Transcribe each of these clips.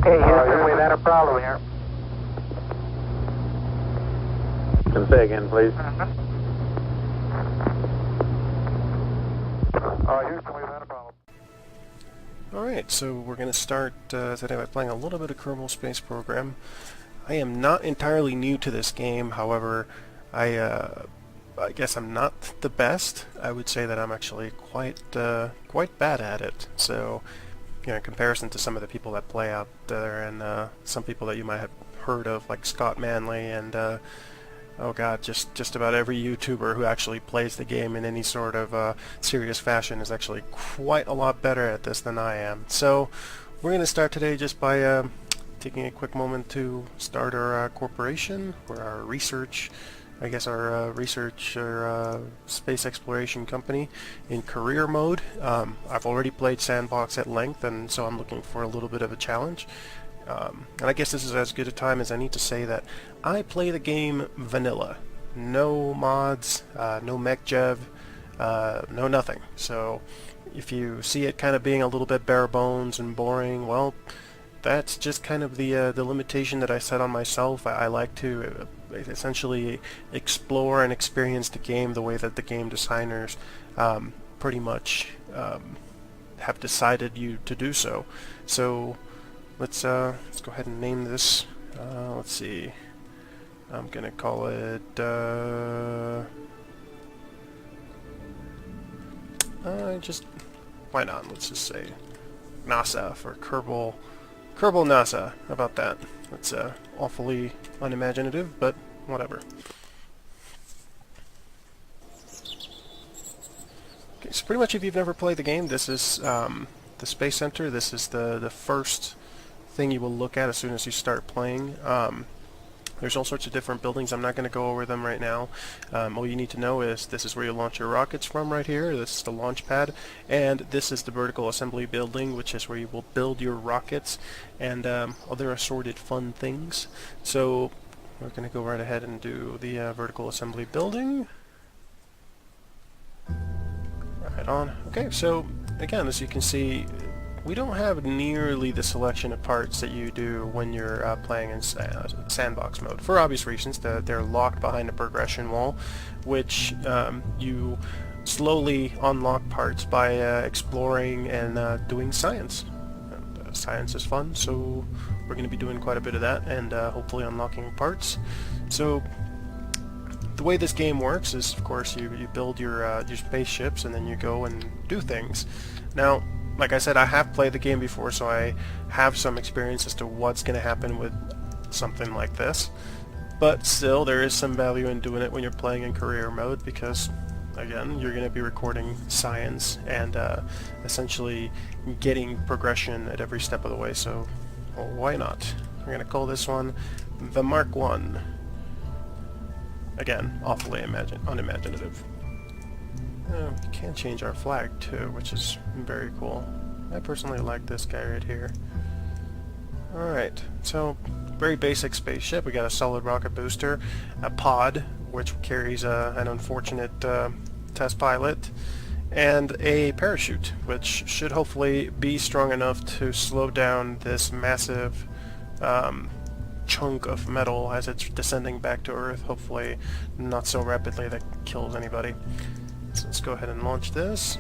Okay, Houston, we've had a problem here. Can say again, please. Houston, we've had a problem. Alright, so we're going to start today by playing a little bit of Kerbal Space Program. I am not entirely new to this game, however, I guess I'm not the best. I would say that I'm actually quite bad at it. So, you know, in comparison to some of the people that play out there, and some people that you might have heard of, like Scott Manley, and oh god, just about every YouTuber who actually plays the game in any sort of serious fashion is actually quite a lot better at this than I am. So, we're going to start today just by taking a quick moment to start our corporation, or our research, I guess our research or space exploration company in career mode. I've already played Sandbox at length, and so I'm looking for a little bit of a challenge. And I guess this is as good a time as any to say that I play the game vanilla. No mods, no mech-jev, no nothing. So if you see it kind of being a little bit bare bones and boring, well, that's just kind of the limitation that I set on myself. I like to essentially explore and experience the game the way that the game designers pretty much have decided you to do so. So let's go ahead and name this. Let's see. I'm gonna call it just why not? Let's just say NASA for Kerbal NASA. How about that? That's awfully unimaginative, but whatever. Okay, so pretty much if you've never played the game, this is the Space Center. This is the first thing you will look at as soon as you start playing. There's all sorts of different buildings. I'm not going to go over them right now. All you need to know is this is where you launch your rockets from right here. This is the launch pad. And this is the vertical assembly building, which is where you will build your rockets and other assorted fun things. So we're going to go right ahead and do the vertical assembly building. Right on. Okay, so again, as you can see, we don't have nearly the selection of parts that you do when you're playing in sandbox mode. For obvious reasons, they're locked behind a progression wall, which you slowly unlock parts by exploring and doing science. Science is fun, so we're going to be doing quite a bit of that, and hopefully unlocking parts. So the way this game works is, of course, you build your spaceships, and then you go and do things. Now, like I said, I have played the game before, so I have some experience as to what's going to happen with something like this. But still, there is some value in doing it when you're playing in career mode, because, again, you're going to be recording science and essentially getting progression at every step of the way, so well, why not? We're going to call this one the Mark 1. Again, awfully unimaginative. We can change our flag too, which is very cool. I personally like this guy right here. Alright, so very basic spaceship. We got a solid rocket booster, a pod, which carries an unfortunate test pilot, and a parachute, which should hopefully be strong enough to slow down this massive chunk of metal as it's descending back to Earth, hopefully not so rapidly that kills anybody. So let's go ahead and launch this.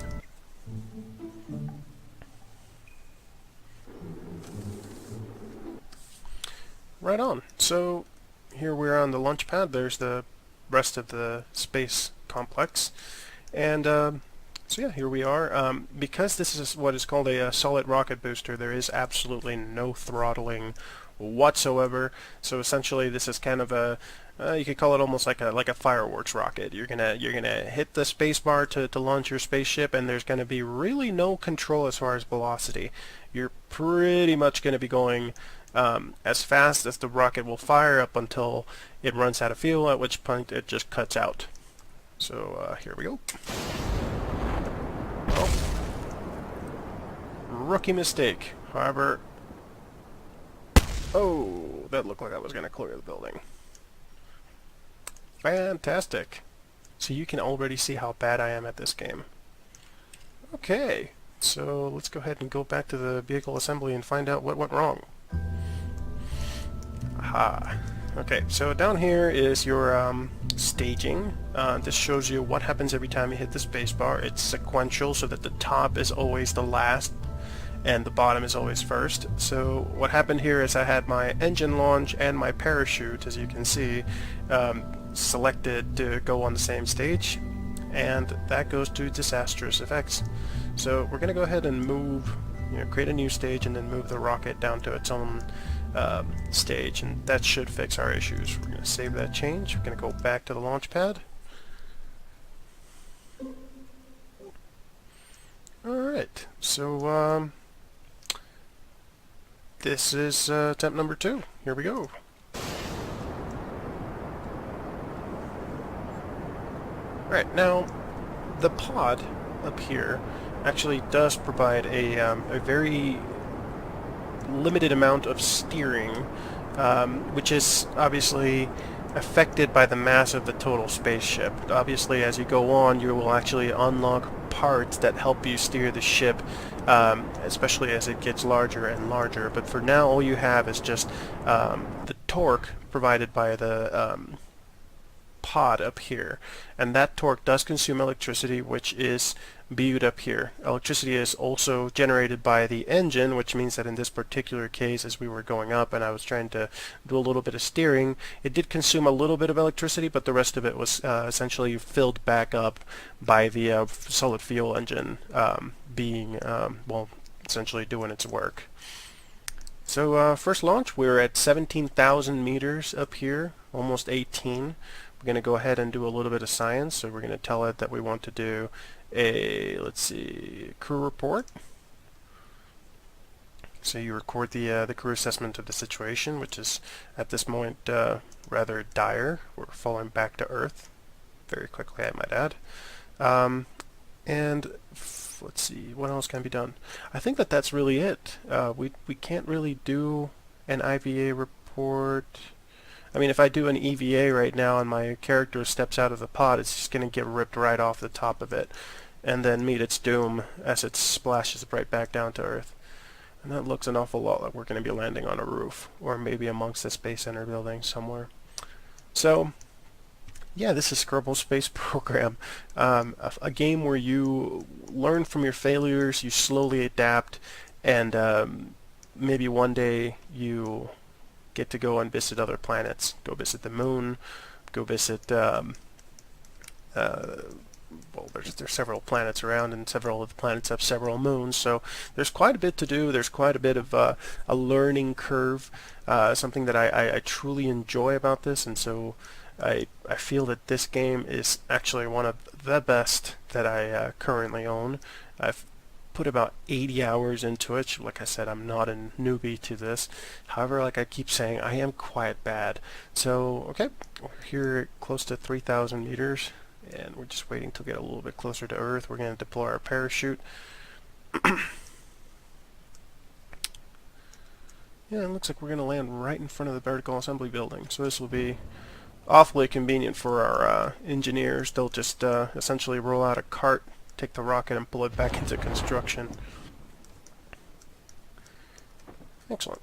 Right on. So here we're on the launch pad. There's the rest of the space complex. And so yeah, here we are. Because this is what is called a solid rocket booster, there is absolutely no throttling whatsoever. So essentially this is kind of a you could call it almost like a fireworks rocket. You're gonna hit the space bar to launch your spaceship, and there's gonna be really no control as far as velocity. You're pretty much gonna be going as fast as the rocket will fire up until it runs out of fuel, at which point it just cuts out. So here we go. Oh. Rookie mistake. However, oh, that looked like I was gonna clear the building. Fantastic. So you can already see how bad I am at this game. Okay, so let's go ahead and go back to the vehicle assembly and find out what went wrong. Aha. Okay, so down here is your staging. This shows you what happens every time you hit the spacebar. It's sequential, so that the top is always the last and the bottom is always first. So what happened here is I had my engine launch and my parachute, as you can see, selected to go on the same stage, and that goes to disastrous effects. So we're going to go ahead and move, create a new stage and then move the rocket down to its own stage, and that should fix our issues. We're going to save that change. We're going to go back to the launch pad. Alright, so this is attempt number 2. Here we go. Alright, now the pod up here actually does provide a very limited amount of steering, which is obviously affected by the mass of the total spaceship. Obviously, as you go on, you will actually unlock parts that help you steer the ship, especially as it gets larger and larger. But for now, all you have is just the torque provided by the pod up here, and that torque does consume electricity, which is viewed up here. Electricity is also generated by the engine, which means that in this particular case, as we were going up and I was trying to do a little bit of steering, it did consume a little bit of electricity, but the rest of it was essentially filled back up by the solid fuel engine being, well, essentially doing its work. So first launch, we're at 17,000 meters up here, almost 18. We're going to go ahead and do a little bit of science. So we're going to tell it that we want to do a, let's see, crew report. So you record the crew assessment of the situation, which is at this moment rather dire. We're falling back to Earth very quickly, I might add. And let's see, what else can be done? I think that that's really it. We can't really do an IVA report. I mean, if I do an EVA right now and my character steps out of the pod, it's just going to get ripped right off the top of it and then meet its doom as it splashes right back down to Earth. And that looks an awful lot like we're going to be landing on a roof, or maybe amongst the Space Center building somewhere. So, yeah, this is Kerbal Space Program, a game where you learn from your failures, you slowly adapt, and maybe one day you get to go and visit other planets. Go visit the moon, go visit, well, there's several planets around, and several of the planets have several moons, so there's quite a bit to do. There's quite a bit of a learning curve, something that I truly enjoy about this, and so I feel that this game is actually one of the best that I currently own. I've put about 80 hours into it. Like I said, I'm not a newbie to this. However, like I keep saying, I am quite bad. So, okay, we're here close to 3,000 meters, and we're just waiting to get a little bit closer to Earth. We're going to deploy our parachute. Yeah, it looks like we're going to land right in front of the vertical assembly building. So this will be awfully convenient for our engineers. They'll just essentially roll out a cart, take the rocket, and pull it back into construction. Excellent.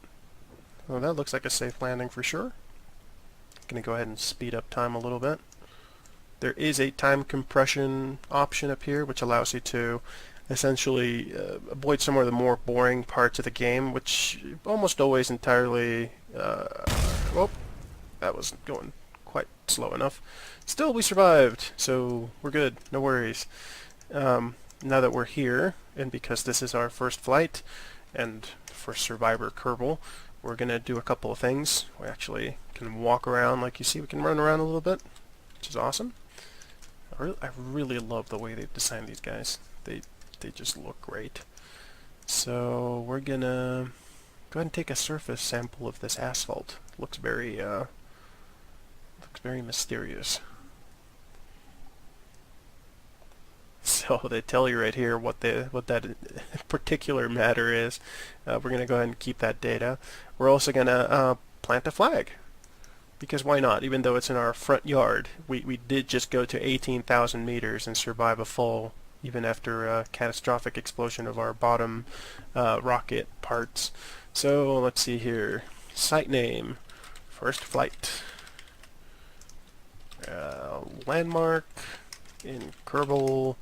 Well, that looks like a safe landing for sure. Going to go ahead and speed up time a little bit. There is a time compression option up here, which allows you to essentially avoid some of the more boring parts of the game, which almost always entirely... oh, that wasn't going quite slow enough. Still, we survived, so we're good. No worries. Now that we're here, and because this is our first flight, and first Survivor Kerbal, we're going to do a couple of things. We actually can walk around, like you see, we can run around a little bit, which is awesome. I really love the way they've designed these guys. They just look great. So we're going to go ahead and take a surface sample of this asphalt. Looks very mysterious. So they tell you right here what that particular matter is. We're going to go ahead and keep that data. We're also going to plant a flag, because why not? Even though it's in our front yard, we did just go to 18,000 meters and survive a fall, even after a catastrophic explosion of our bottom rocket parts. So let's see here. Site name. First flight. Landmark in Kerbal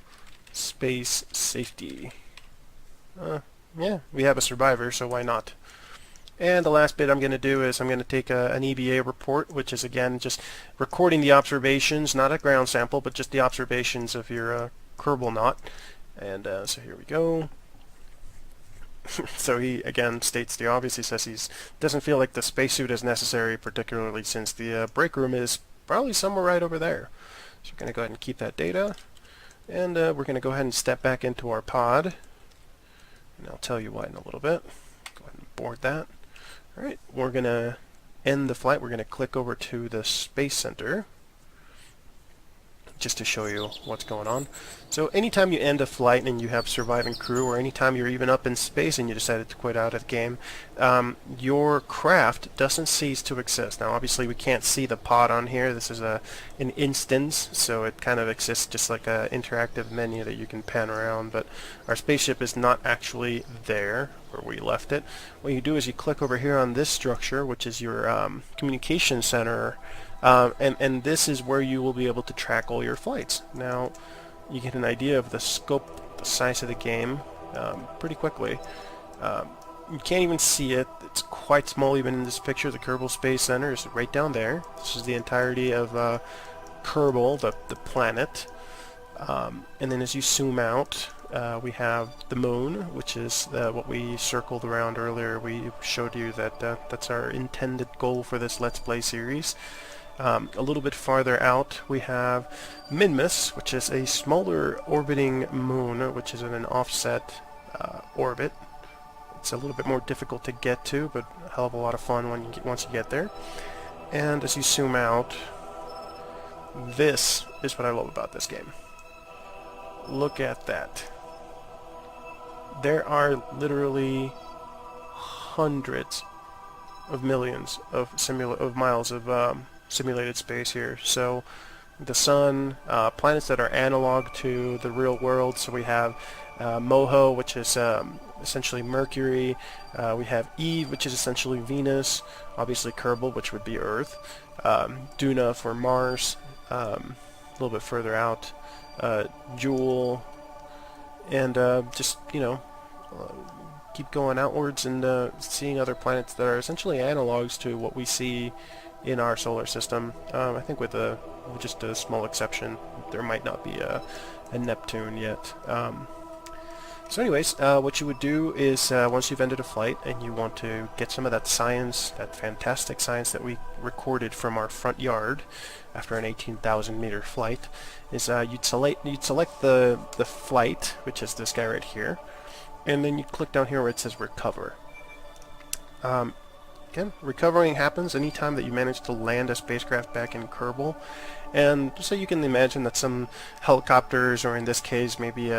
Space Safety. Yeah, we have a survivor, so why not? And the last bit I'm going to do is I'm going to take an EVA report, which is again just recording the observations, not a ground sample, but just the observations of your Kerbal knot. And so here we go. So he again states the obvious. He says he doesn't feel like the spacesuit is necessary, particularly since the break room is probably somewhere right over there. So we're going to go ahead and keep that data. And we're going to go ahead and step back into our pod. And I'll tell you why in a little bit. Go ahead and board that. Alright, we're going to end the flight. We're going to click over to the Space Center just to show you what's going on. So anytime you end a flight and you have surviving crew, or anytime you're even up in space and you decided to quit out of the game, your craft doesn't cease to exist. Now obviously we can't see the pod on here. This is an instance, so it kind of exists just like an interactive menu that you can pan around, but our spaceship is not actually there where we left it. What you do is you click over here on this structure, which is your communication center, and this is where you will be able to track all your flights. Now you get an idea of the scope, the size of the game pretty quickly. You can't even see it. It's quite small even in this picture. The Kerbal Space Center is right down there. This is the entirety of Kerbal, the planet. And then as you zoom out, we have the moon, which is what we circled around earlier. We showed you that that's our intended goal for this Let's Play series. A little bit farther out we have Minmus, which is a smaller orbiting moon, which is in an offset orbit. It's a little bit more difficult to get to, but a hell of a lot of fun once you get there. And as you zoom out, this is what I love about this game. Look at that. There are literally hundreds of millions of miles of simulated space here. So the sun, planets that are analog to the real world. So we have Moho, which is essentially Mercury. We have Eve, which is essentially Venus. Obviously Kerbal, which would be Earth. Duna for Mars. A little bit further out. Jewel. And just, you know, keep going outwards and seeing other planets that are essentially analogs to what we see in our solar system. I think with just a small exception, there might not be a Neptune yet. So anyways, what you would do is once you've ended a flight and you want to get some of that science, that fantastic science that we recorded from our front yard after an 18,000 meter flight, is you'd select the flight, which is this guy right here, and then you click down here where it says recover. Again, recovering happens anytime that you manage to land a spacecraft back in Kerbal, and so you can imagine that some helicopters, or in this case maybe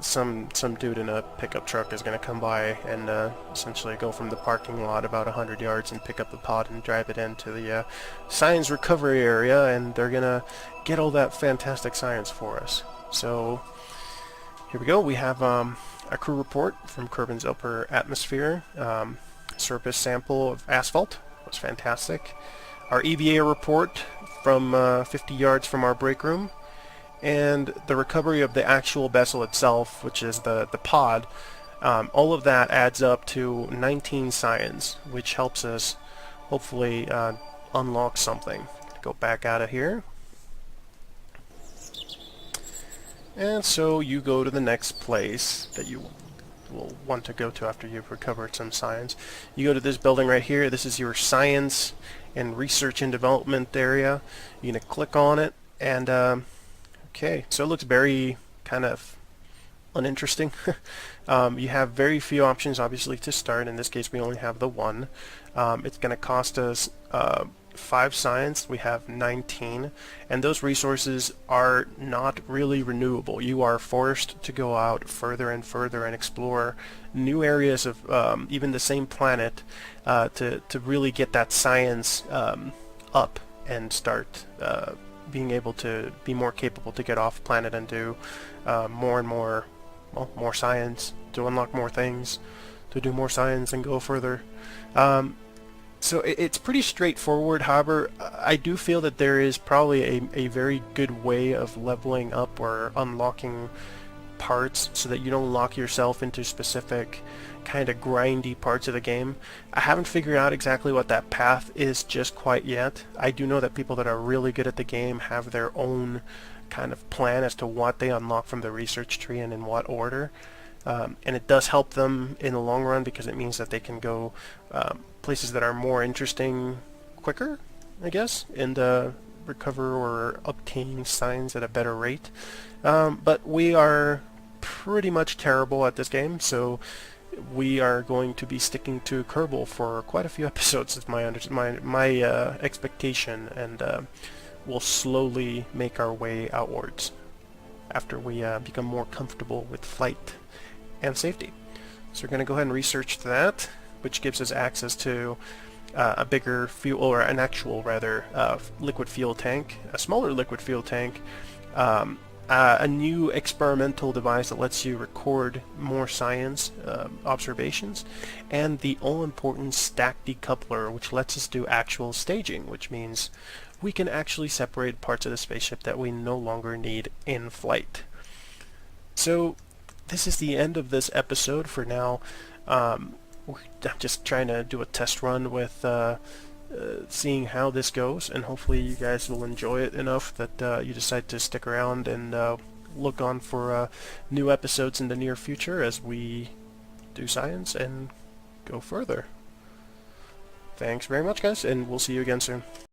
some dude in a pickup truck is going to come by and essentially go from the parking lot about 100 yards and pick up the pod and drive it into the science recovery area, and they're going to get all that fantastic science for us. So here we go. We have a crew report from Kerbin's upper atmosphere. Surface sample of asphalt was fantastic. Our EVA report from 50 yards from our break room, and the recovery of the actual vessel itself, which is the pod. All of that adds up to 19 science, which helps us hopefully unlock something. Go back out of here. And so you go to the next place that you will want to go to after you've recovered some science. You go to this building right here. This is your science and research and development area. You're going to click on it, and okay, so it looks very kind of uninteresting. You have very few options obviously to start. In this case we only have the one. It's going to cost us 5 science. We have 19, and those resources are not really renewable. You are forced to go out further and further and explore new areas of even the same planet to really get that science up and start being able to be more capable to get off planet and do more and more, well, more science, to unlock more things, to do more science and go further. So So it's pretty straightforward. However, I do feel that there is probably a very good way of leveling up or unlocking parts so that you don't lock yourself into specific kind of grindy parts of the game. I haven't figured out exactly what that path is just quite yet. I do know that people that are really good at the game have their own kind of plan as to what they unlock from the research tree and in what order. And it does help them in the long run because it means that they can go places that are more interesting quicker, I guess, and recover or obtain signs at a better rate. But we are pretty much terrible at this game, so we are going to be sticking to Kerbal for quite a few episodes, is my expectation, and we'll slowly make our way outwards after we become more comfortable with flight and safety. So we're going to go ahead and research that, which gives us access to a bigger fuel, or an actual rather, liquid fuel tank, a smaller liquid fuel tank, a new experimental device that lets you record more science observations, and the all-important stack decoupler, which lets us do actual staging, which means we can actually separate parts of the spaceship that we no longer need in flight. So this is the end of this episode for now. I'm just trying to do a test run with seeing how this goes, and hopefully you guys will enjoy it enough that you decide to stick around and look on for new episodes in the near future as we do science and go further. Thanks very much, guys, and we'll see you again soon.